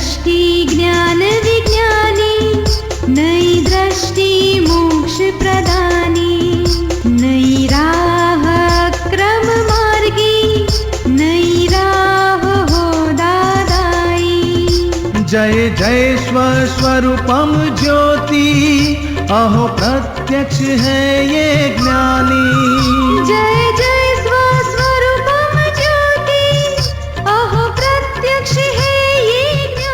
दृष्टि ज्ञान विज्ञानी, नई दृष्टि मोक्ष प्रदानी, नई राह क्रम मार्गी, नई राह हो दादाई। जय जय स्वस्वरूपम ज्योति, अहो प्रत्यक्ष है ये ज्ञानी। जय जय स्वस्वरूपम ज्योति, अहो प्रत्यक्ष है ये ज्ञानी।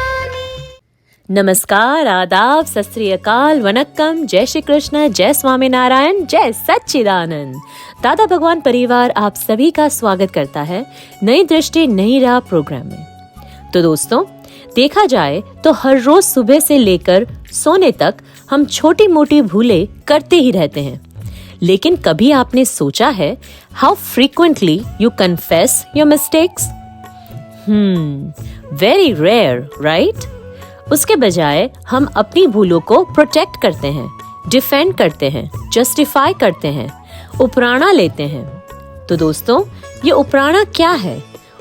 नमस्कार, आदाब, सत श्री अकाल, वनक्कम, जय श्री कृष्ण, जय स्वामी नारायण, जय सच्चिदानंद। दादा भगवान परिवार आप सभी का स्वागत करता है नई दृष्टि नई राह प्रोग्राम में। तो दोस्तों, देखा जाए तो हर रोज सुबह से लेकर सोने तक हम छोटी मोटी भूलें करते ही रहते हैं, लेकिन कभी आपने सोचा है how frequently you confess your mistakes? Very rare, right? उसके बजाय हम अपनी भूलों को प्रोटेक्ट करते हैं, डिफेंड करते हैं, जस्टिफाई करते हैं, उपराणा लेते हैं। तो दोस्तों, ये उपराणा क्या है?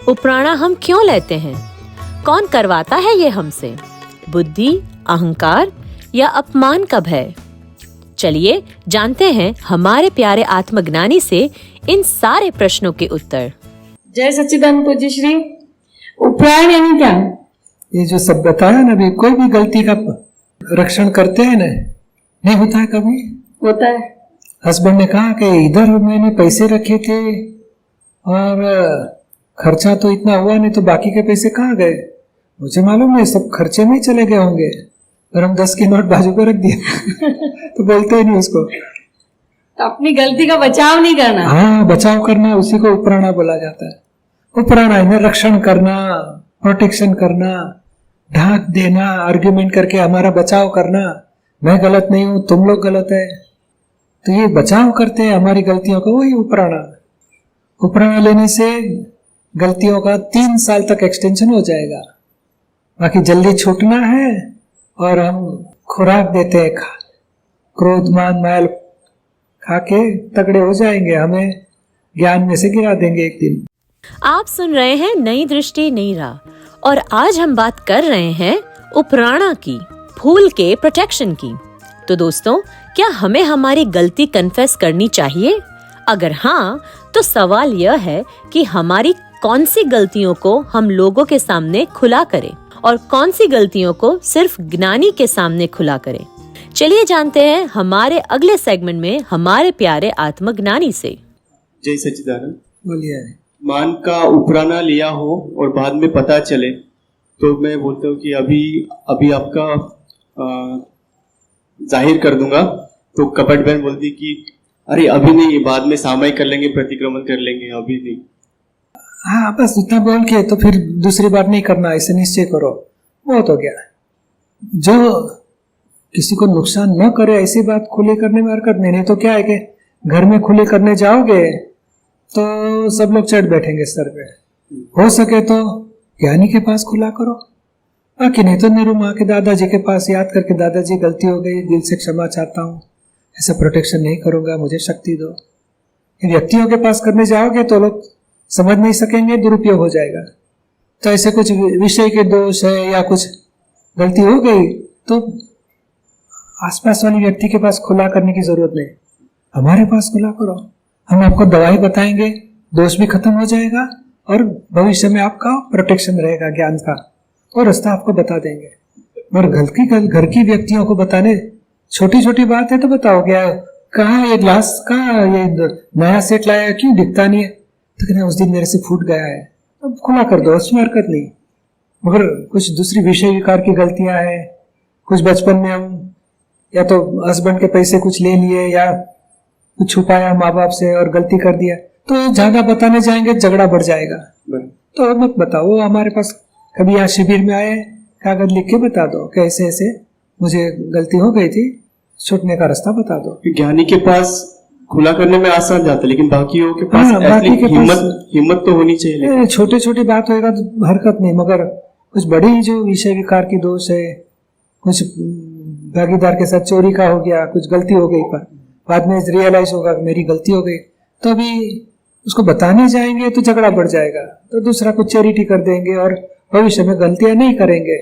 उपराणा हम क्यों लेते हैं? कौन करवाता है ये हमसे? बुद्धि, अहंकार या अपमान का भय? चलिए जानते हैं हमारे प्यारे आत्मज्ञानी से इन सारे प्रश्नों के उत्तर। जय सच्चिदानंद पूज्य श्री। उपराण यानी क्या? ये जो सब बताया ना, अभी कोई भी गलती का रक्षण करते हैं ना, नहीं होता है कभी? होता है। हस्बैंड ने कहा कि इधर मैंने पैसे रखे थे और खर्चा तो इतना हुआ नहीं, तो बाकी के पैसे कहाँ गए? मुझे मालूम नहीं, सब खर्चे में ही चले गए होंगे, और हम 10 के नोट बाजू पर रख दिए। तो बोलते ही नहीं उसको। तो अपनी गलती का बचाव नहीं करना। हाँ, बचाव करना, उसी को उपराणा बोला जाता है। उपराणा है ना, रक्षण करना, प्रोटेक्शन करना, ढाक देना, आर्ग्यूमेंट करके हमारा बचाव करना। मैं गलत नहीं हूं, तुम लोग गलत है, तो ये बचाव करते हैं हमारी गलतियों का, वही उपराणा। उपराणा लेने से गलतियों का 3 साल तक एक्सटेंशन हो जाएगा। बाकी जल्दी छूटना है, और हम खुराक देते हैं, क्रोध मान मायल खा के तगड़े हो जाएंगे, हमें ज्ञान में से गिरा देंगे एक दिन। आप सुन रहे हैं नई दृष्टि नई राह, और आज हम बात कर रहे हैं उपराणा की, फूल के प्रोटेक्शन की। तो दोस्तों, क्या हमें हमारी गलती कन्फेस करनी चाहिए? अगर हाँ, तो सवाल यह है कि हमारी कौन सी गलतियों को हम लोगों के सामने खुला करें और कौन सी गलतियों को सिर्फ ज्ञानी के सामने खुला करें। चलिए जानते हैं हमारे अगले सेगमेंट में हमारे प्यारे आत्मज्ञानी से। जय सच्चिदानंद। बोलिए। मान का उपराना लिया हो और बाद में पता चले, तो मैं बोलता हूँ कि अभी आपका जाहिर कर दूंगा। तो कपट बहन बोलती कि अरे अभी नहीं, बाद में सामयिक कर लेंगे, प्रतिक्रमण कर लेंगे, अभी नहीं। हाँ, बस उतना बोल के तो फिर दूसरी बार नहीं करना, ऐसे निश्चय करो, बहुत हो गया। जो किसी को नुकसान न करे ऐसी बात खुले करने में हरकत नहीं। तो क्या है कि घर में खुले करने जाओगे तो सब लोग चढ़ बैठेंगे सर पे। हो सके तो ज्ञानी के पास खुला करो, बाकी नहीं तो नेहरू माँ के दादाजी के पास याद करके, दादाजी गलती हो गई, दिल से क्षमा चाहता हूँ, ऐसा प्रोटेक्शन नहीं करूंगा, मुझे शक्ति दो। व्यक्तियों के पास करने जाओगे तो लोग समझ नहीं सकेंगे, दुरुपयोग हो जाएगा। तो ऐसे कुछ विषय के दोष है या कुछ गलती हो गई, तो आसपास वाले व्यक्ति के पास खुला करने की जरूरत नहीं, हमारे पास खुला करो। हम आपको दवाई बताएंगे, दोष भी खत्म हो जाएगा, और भविष्य में आपका प्रोटेक्शन रहेगा ज्ञान का, और रास्ता आपको बता देंगे। और घर की व्यक्तियों को बताने, छोटी छोटी बात है तो बताओ, क्या कहाँ ये ग्लास का ये नया सेट लाया, क्यों दिखता नहीं है? तो कहना उस दिन मेरे से फूट गया है, अब खुला कर दो, उसमें हरकत नहीं। मगर कुछ दूसरी विषय विकार की गलतियां हैं, कुछ बचपन में हम या तो हस्बैंड के पैसे कुछ ले लिए या कुछ छुपाया माँ बाप से और गलती कर दिया, तो ज्यादा बताने जाएंगे झगड़ा बढ़ जाएगा। तो मत बताओ, हमारे पास कभी यहाँ शिविर में आए, कागज लिख के बता दो कि ऐसे ऐसे मुझे गलती हो गई थी, छूटने का रास्ता बता दो। ज्ञानी के पास खुला करने में आसान जाता है, लेकिन बाकियों के पास हिम्मत तो होनी चाहिए। छोटी छोटी बात होएगा तो हरकत नहीं, मगर कुछ बड़ी जो विषय विकार की दोष है, कुछ भागीदार के साथ चोरी का हो गया, कुछ गलती हो गई, पर बाद में रियलाइज होगा कि मेरी गलती हो गई, तो अभी उसको बताने जाएंगे तो झगड़ा बढ़ जाएगा, तो दूसरा कुछ चैरिटी कर देंगे और भविष्य में गलतियां नहीं करेंगे।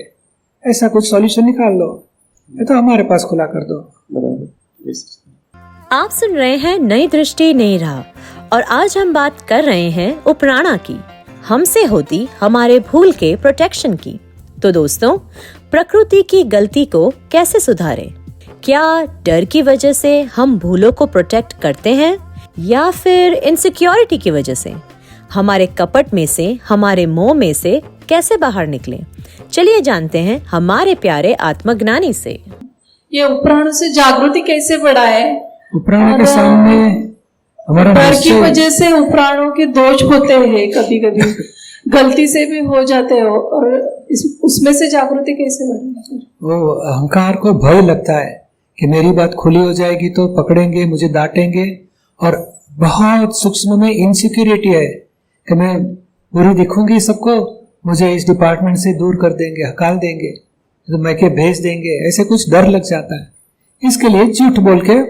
ऐसा कुछ सॉल्यूशन निकाल लो, ये तो हमारे पास खुला कर दो। बराबर। Yes. आप सुन रहे हैं नई दृष्टि नई राह और आज हम बात कर रहे हैं उपराणा की, हमसे होती हमारे भूल के प्रोटेक्शन की। तो दोस्तों, प्रकृति की गलती को कैसे सुधारें? क्या डर की वजह से हम भूलों को प्रोटेक्ट करते हैं या फिर इनसिक्योरिटी की वजह से? हमारे कपट में से, हमारे मोह में से कैसे बाहर निकलें? चलिए जानते हैं हमारे प्यारे आत्मज्ञानी से। ये उपराणु से जागृति कैसे बढ़ाए? उपराणा के सामने हमारा डर की निश्चय- वजह से उपराणों के दोष होते हैं, कभी कभी गलती से भी हो जाते हो, और उसमें से जागृति कैसे बढ़े? वो अहंकार को भय लगता है कि मेरी बात खुली हो जाएगी तो पकड़ेंगे, मुझे डांटेंगे, और बहुत सूक्ष्म में इनसिक्योरिटी है कि मैं बुरी दिखूंगी सबको, मुझे इस डिपार्टमेंट से दूर कर देंगे, हकाल देंगे, तो मैं के भेज देंगे, ऐसे कुछ डर लग जाता है। इसके लिए झूठ बोल के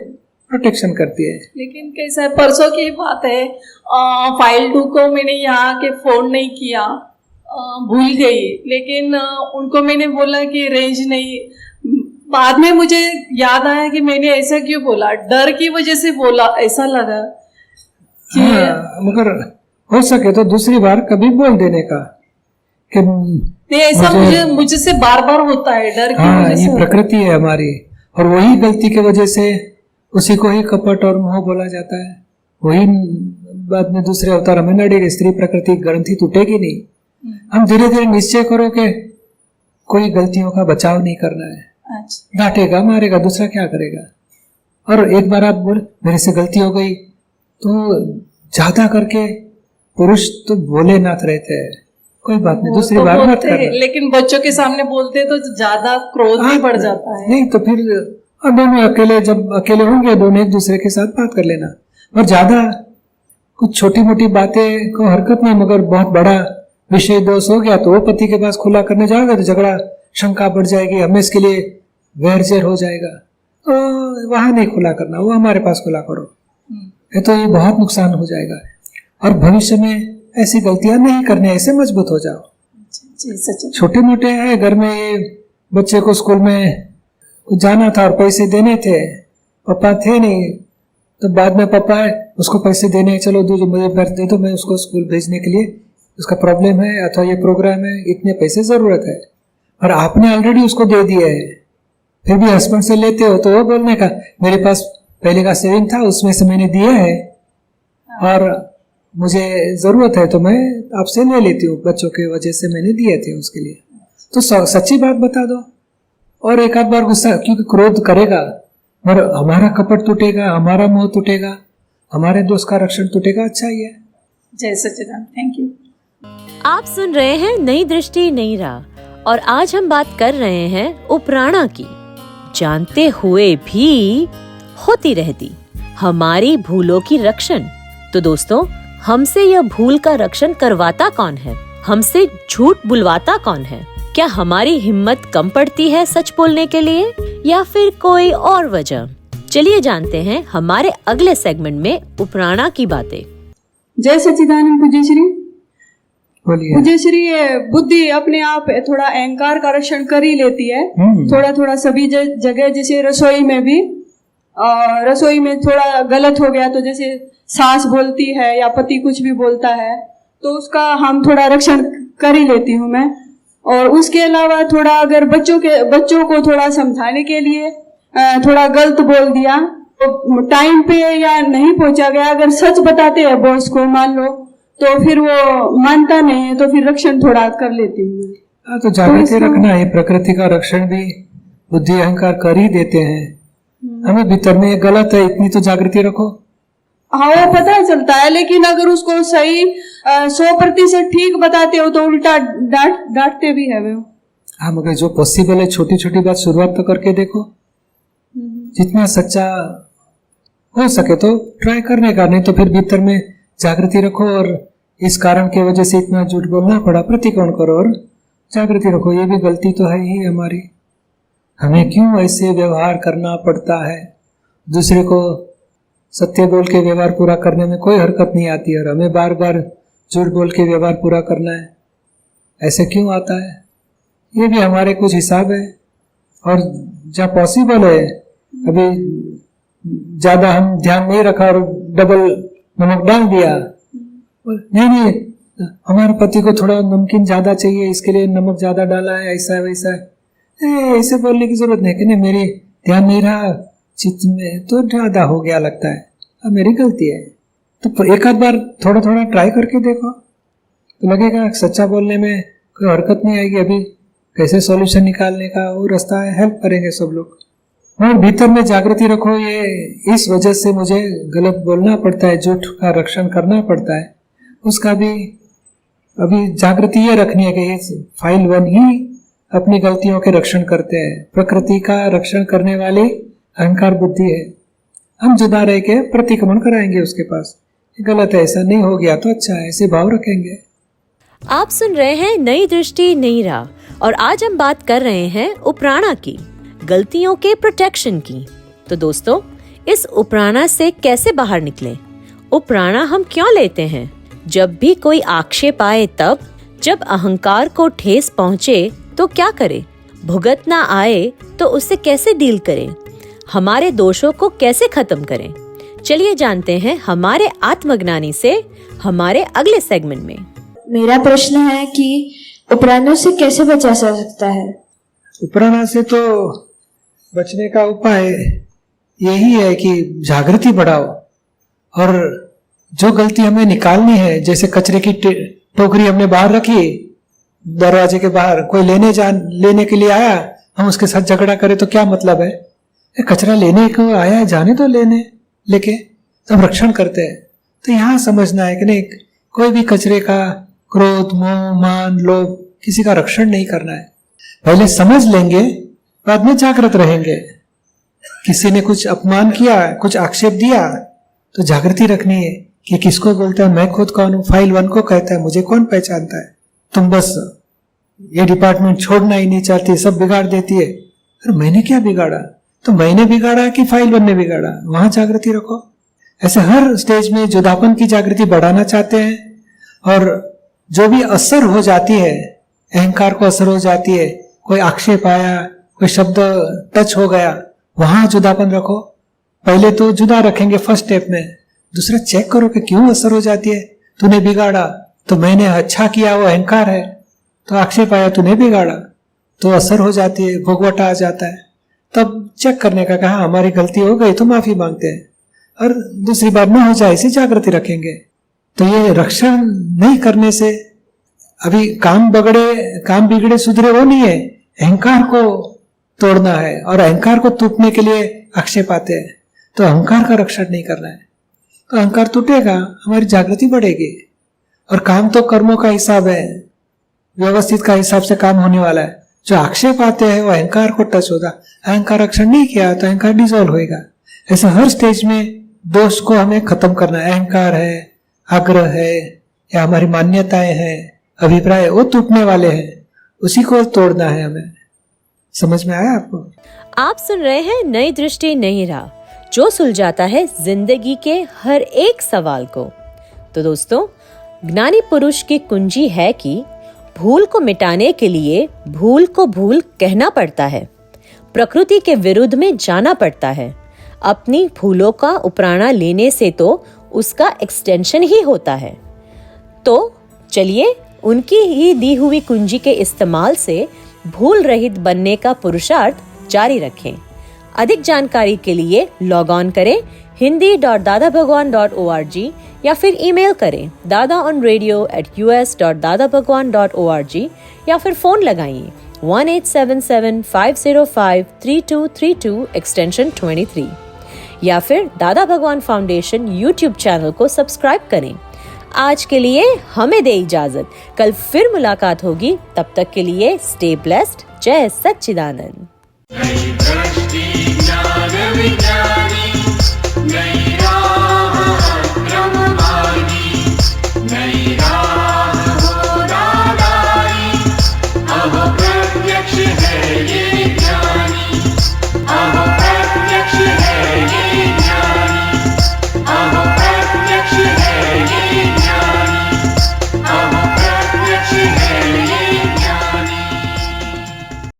प्रोटेक्शन करती है। लेकिन कैसा है, परसों की बात है, फाइल 2 को मैंने यहाँ के फोन नहीं किया, भूल गई, लेकिन उनको मैंने बोला कि रेंज नहीं। बाद में मुझे याद आया कि मैंने ऐसा क्यों बोला, डर की वजह से बोला, ऐसा लगा कि हाँ, मगर हो सके तो दूसरी बार कभी बोल देने का कि नहीं, ऐसा मुझसे बार बार होता है, डर की हाँ, वजह ये से। प्रकृति है हमारी, और वही गलती की वजह से उसी को ही कपट और मोह बोला जाता है। वही बाद में दूसरे अवतार हमें नड़ेगा, स्त्री प्रकृति ग्रंथि टूटेगी नहीं। हम धीरे धीरे निश्चय करो कि कोई गलतियों का बचाव नहीं करना है। अच्छा, डांटेगा, मारेगा, दूसरा क्या करेगा? और एक बार आप बोल मेरे से गलती हो गई, तो ज्यादा करके पुरुष तो भोलेनाथ रहते हैं, कोई बात नहीं, वो दूसरी तो बार मत बोलते हैं, करना। लेकिन बच्चों के सामने बोलते हैं तो ज्यादा क्रोध भी बढ़ जाता है। नहीं तो फिर और दोनों अकेले, जब अकेले होंगे दोनों एक दूसरे के साथ बात कर लेना। और ज्यादा कुछ छोटी मोटी बातें को हरकत नहीं, मगर बहुत बड़ा विषय दोष हो गया तो वो पति के पास खुला करने जाओगे तो झगड़ा, शंका बढ़ जाएगी, हमें इसके लिए वैर हो जाएगा। तो वहां नहीं खुला करना, वो हमारे पास खुला करो, ये तो ये बहुत नुकसान हो जाएगा। और भविष्य में ऐसी गलतियां नहीं करने, ऐसे मजबूत हो जाओ। जी, सच है। छोटे मोटे हैं घर में, ये बच्चे को स्कूल में कुछ जाना था और पैसे देने थे, पापा थे नहीं, तो बाद में पापा है उसको पैसे देने, चलो दो, मुझे दे दो, मैं उसको स्कूल भेजने के लिए, उसका प्रॉब्लम है अथवा ये प्रोग्राम है, इतने पैसे जरूरत है, और आपने ऑलरेडी उसको दे दिया है, फिर भी हस्बैंड से लेते हो तो वो बोलने का मेरे पास पहले का सेविंग था उसमें से मैंने दिया है और मुझे जरूरत है तो मैं आपसे ले लेती हूँ, बच्चों के वजह से मैंने दिए थे उसके लिए। तो सच्ची बात बता दो, और एक आध बार गुस्सा, क्योंकि क्रोध करेगा और हमारा कपट टूटेगा, हमारा मोह टूटेगा, हमारे दोस्त का रक्षण टूटेगा। अच्छा ही है। जय सच्चिदानंद, थैंक यू। आप सुन रहे हैं नई दृष्टि नई राह और आज हम बात कर रहे हैं उपराणा की, जानते हुए भी होती रहती हमारी भूलों की रक्षण। तो दोस्तों, हमसे यह भूल का रक्षण करवाता कौन है? हमसे झूठ बुलवाता कौन है? क्या हमारी हिम्मत कम पड़ती है सच बोलने के लिए या फिर कोई और वजह? चलिए जानते हैं हमारे अगले सेगमेंट में उपराणा की बातें। जय सच्चिदानंद पूज्य श्री। बोलिए। पूज्य श्री, ये बुद्धि अपने आप थोड़ा अहंकार का रक्षण कर ही लेती है, थोड़ा थोड़ा सभी जगह। जैसे रसोई में भी, रसोई में थोड़ा गलत हो गया तो जैसे सास बोलती है या पति कुछ भी बोलता है तो उसका हम थोड़ा रक्षण कर ही लेती हूँ मैं। और उसके अलावा थोड़ा अगर बच्चों को थोड़ा समझाने के लिए थोड़ा गलत बोल दिया तो टाइम पे या नहीं पहुंचा गया, अगर सच बताते हैं बॉस को मान लो, तो फिर वो मानता नहीं है तो फिर रक्षण थोड़ा कर लेती हूँ मैं। हाँ, तो जागृति रखना है, प्रकृति का रक्षण भी बुद्धि अहंकार कर ही देते हैं। हमें भीतर में ये गलत है, इतनी तो जागृति रखो। हाँ, वो पता चलता है, लेकिन अगर उसको सही 100% ठीक बताते हो तो उल्टा डांटते भी है वो। हाँ, मगर जो पॉसिबल है छोटी छोटी बात शुरुआत तो करके देखो, जितना सच्चा हो सके तो ट्राई करने का, नहीं तो फिर भीतर में जागृति रखो और इस कारण की वजह से इतना झूठ बोलना पड़ा, प्रतिकोण करो और जागृति रखो, ये भी गलती तो है ही हमारी, हमें क्यों ऐसे व्यवहार करना पड़ता है। दूसरे को सत्य बोल के व्यवहार पूरा करने में कोई हरकत नहीं आती है और हमें बार बार झूठ बोल के व्यवहार पूरा करना है, ऐसे क्यों आता है? ये भी हमारे कुछ हिसाब है। और जहाँ पॉसिबल है, अभी ज्यादा हम ध्यान नहीं रखा और डबल नमक डाल दिया, नहीं हमारे पति को थोड़ा नमकीन ज्यादा चाहिए, इसके लिए नमक ज्यादा डाला है, ऐसा है वैसा है, ऐसे बोलने की जरूरत नहीं कि नहीं मेरी ध्यान नहीं रहा चित्त में तो ज्यादा हो गया लगता है, अब मेरी गलती है। तो एक आध बार थोड़ा थोड़ा ट्राई करके देखो तो लगेगा सच्चा बोलने में कोई हरकत नहीं आएगी। अभी कैसे सॉल्यूशन निकालने का वो रास्ता है, हेल्प करेंगे सब लोग। और भीतर में जागृति रखो, ये इस वजह से मुझे गलत बोलना पड़ता है, झूठ का रक्षण करना पड़ता है, उसका भी अभी जागृति ये रखनी है कि फाइल 1 ही अपनी गलतियों के रक्षण करते हैं। प्रकृति का रक्षण करने वाली अहंकार बुद्धि है, हम जुदा रह के प्रतिक्रमण कराएंगे उसके पास, गलत है ऐसा नहीं हो गया तो अच्छा है, ऐसे भाव रखेंगे। आप सुन रहे हैं नई दृष्टि नई राह, और आज हम बात कर रहे हैं उपराणा की, गलतियों के प्रोटेक्शन की। तो दोस्तों, इस उपराणा से कैसे बाहर निकलें? उपराणा हम क्यों लेते हैं? जब भी कोई आक्षेप आए तब, जब अहंकार को ठेस पहुंचे तो क्या करें? भुगतना आए तो उससे कैसे डील करें? हमारे दोषों को कैसे खत्म करें? चलिए जानते हैं हमारे आत्मज्ञानी से हमारे अगले सेगमेंट में। मेरा प्रश्न है कि उपराणों से कैसे बचा जा सकता है? उपराणा से तो बचने का उपाय यही है कि जागृति बढ़ाओ, और जो गलती हमें निकालनी है, जैसे कचरे की टोकरी हमने बाहर रखी, दरवाजे के बाहर कोई लेने के लिए आया, हम उसके साथ झगड़ा करें तो क्या मतलब है? कचरा लेने को आया है, जाने तो लेके तो हम रक्षण करते हैं। तो यहाँ समझना है कि नहीं, कोई भी कचरे का क्रोध, मोह, मान, लोभ, किसी का रक्षण नहीं करना है। पहले समझ लेंगे, बाद में जागृत रहेंगे। किसी ने कुछ अपमान किया, कुछ आक्षेप दिया, तो जागृति रखनी है कि किसको बोलता है, मैं खुद कौन हूं, फाइल 1 को कहता है, मुझे कौन पहचानता है। तुम बस ये डिपार्टमेंट छोड़ना ही नहीं चाहती, सब बिगाड़ देती है। अरे मैंने क्या बिगाड़ा? तो मैंने बिगाड़ा कि फाइल 1 ने बिगाड़ा? वहां जागृति रखो। ऐसे हर स्टेज में जुदापन की जागृति बढ़ाना चाहते हैं, और जो भी असर हो जाती है, अहंकार को असर हो जाती है, कोई आक्षेप आया, कोई शब्द टच हो गया, वहां जुदापन रखो। पहले तो जुदा रखेंगे फर्स्ट स्टेप में, दूसरा चेक करो कि क्यों असर हो जाती है। तूने बिगाड़ा तो मैंने अच्छा किया, वो अहंकार है, तो आक्षेप आया तूने बिगाड़ा तो असर हो जाती है, भोगवटा आ जाता है। तब चेक करने का कहा हमारी गलती हो गई तो माफी मांगते हैं, और दूसरी बार न हो जाए इसे जागृति रखेंगे। तो ये रक्षण नहीं करने से अभी काम बिगड़े सुधरे वो नहीं है, अहंकार को तोड़ना है, और अहंकार को टूटने के लिए आक्षेप आते हैं, तो अहंकार का रक्षण नहीं करना है। तो अहंकार टूटेगा, हमारी जागृति बढ़ेगी। और काम तो कर्मों का हिसाब है, व्यवस्थित का हिसाब से काम होने वाला है। जो आक्षेप आते हैं वो अहंकार को टच होगा, अहंकार रक्षण नहीं किया तो अहंकार डिसॉल्व होएगा। ऐसे हर स्टेज में दोष को हमें खत्म करना है। अहंकार है, आग्रह है, या हमारी मान्यताएं हैं, अभिप्राय, वो टूटने वाले हैं, उसी को तोड़ना है हमें। समझ में आया आपको? आप सुन रहे हैं नई दृष्टि नई राह, जो सुलझाता है जिंदगी के हर एक सवाल को। तो दोस्तों, ज्ञानी पुरुष की कुंजी है कि भूल को मिटाने के लिए भूल को भूल कहना पड़ता है, प्रकृति के विरुद्ध में जाना पड़ता है। अपनी भूलों का उपराणा लेने से तो उसका एक्सटेंशन ही होता है। तो चलिए उनकी ही दी हुई कुंजी के इस्तेमाल से भूल रहित बनने का पुरुषार्थ जारी रखें। अधिक जानकारी के लिए लॉग ऑन करें hindi.dadabhagwan.org या फिर ईमेल करें dadaonradio@us.dadabhagwan.org या फिर फोन लगाइए 1877-505-3232 एक्सटेंशन 23 या फिर दादा भगवान फाउंडेशन यूट्यूब चैनल को सब्सक्राइब करें। आज के लिए हमें दे इजाजत, कल फिर मुलाकात होगी, तब तक के लिए स्टे ब्लेस्ड। जय सच्चिदानंद।